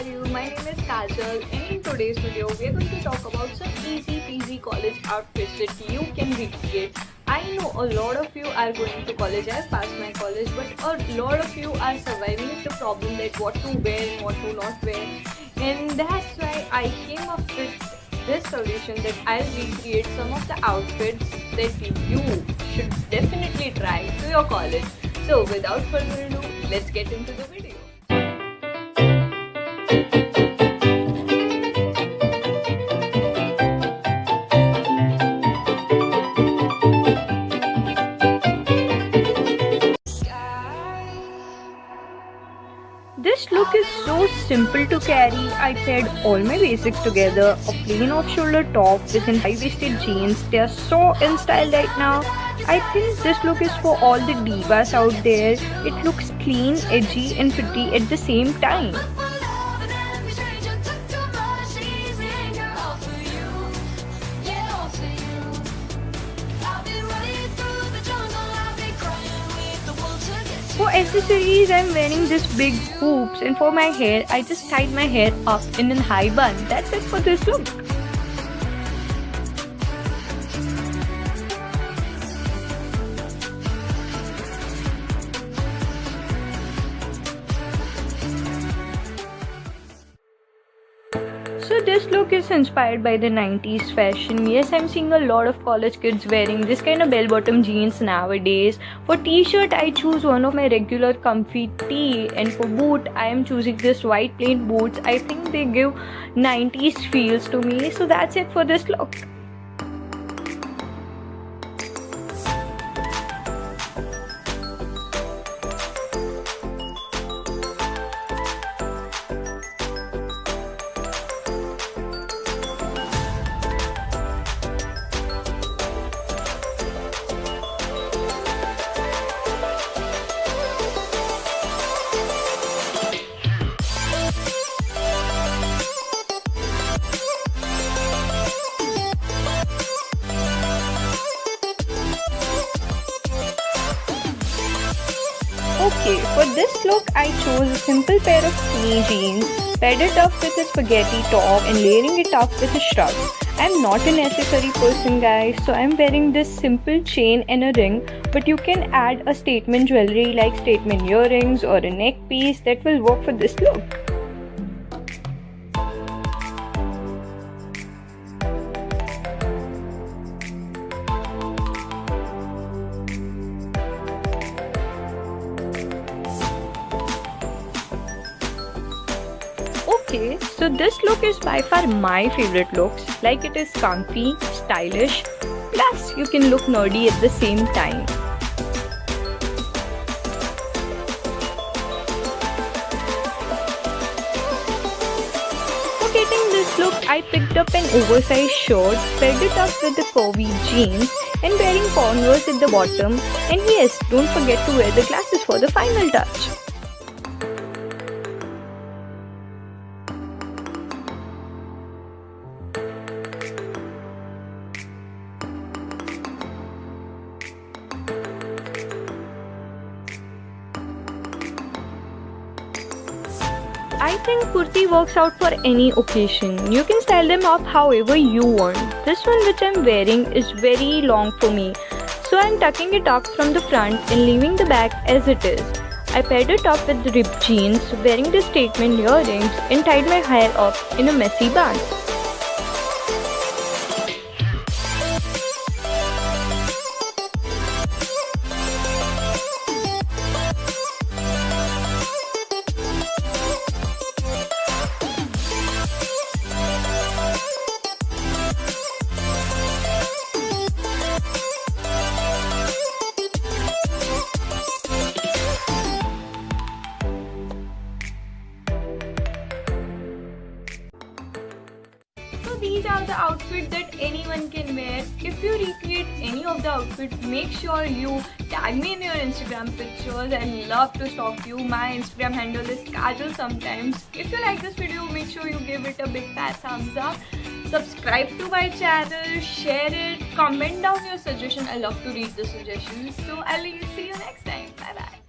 are you? My name is Kajal, and in today's video we are going to talk about some easy peasy college outfits that you can recreate. I know a lot of you are going to college. I have passed my college, but a lot of you are surviving with the problem that what to wear and what to not wear, and that's why I came up with this solution that I'll recreate some of the outfits that you should definitely try to your college. So without further ado, let's get into the video. This look is so simple to carry. I paired all my basics together. A plain off-shoulder top with high-waisted jeans. They are so in style right now. I think this look is for all the divas out there. It looks clean, edgy and pretty at the same time. For accessories, I'm wearing this big hoops, and for my hair, I just tied my hair up in a high bun. That's it for this look. So this look is inspired by the 90s fashion. Yes, I'm seeing a lot of college kids wearing this kind of bell-bottom jeans nowadays. For t-shirt, I choose one of my regular comfy tee, and for boot, I am choosing this white plain boots. I think they give 90s feels to me. So that's it for this look. Okay, for this look, I chose a simple pair of skinny jeans, paired it up with a spaghetti top and layering it up with a shrug. I'm not an accessory person, guys, so I'm wearing this simple chain and a ring, but you can add a statement jewelry like statement earrings or a neck piece that will work for this look. Okay, so this look is by far my favorite looks. Like, it is comfy, stylish, plus you can look nerdy at the same time. For getting this look, I picked up an oversized shirt, paired it up with the curvy jeans and wearing Converse at the bottom. And yes, don't forget to wear the glasses for the final touch. I think kurti works out for any occasion. You can style them up however you want. This one which I'm wearing is very long for me, so I'm tucking it up from the front and leaving the back as it is. I paired it up with the ripped jeans, wearing the statement earrings and tied my hair up in a messy bun. These are the outfits that anyone can wear. If you recreate any of the outfits, make sure you tag me in your Instagram pictures. I love to stalk you. My Instagram handle is Kajal sometimes. If you like this video, make sure you give it a big fat thumbs up. Subscribe to my channel, share it, comment down your suggestion. I love to read the suggestions. So I'll see you next time. Bye bye.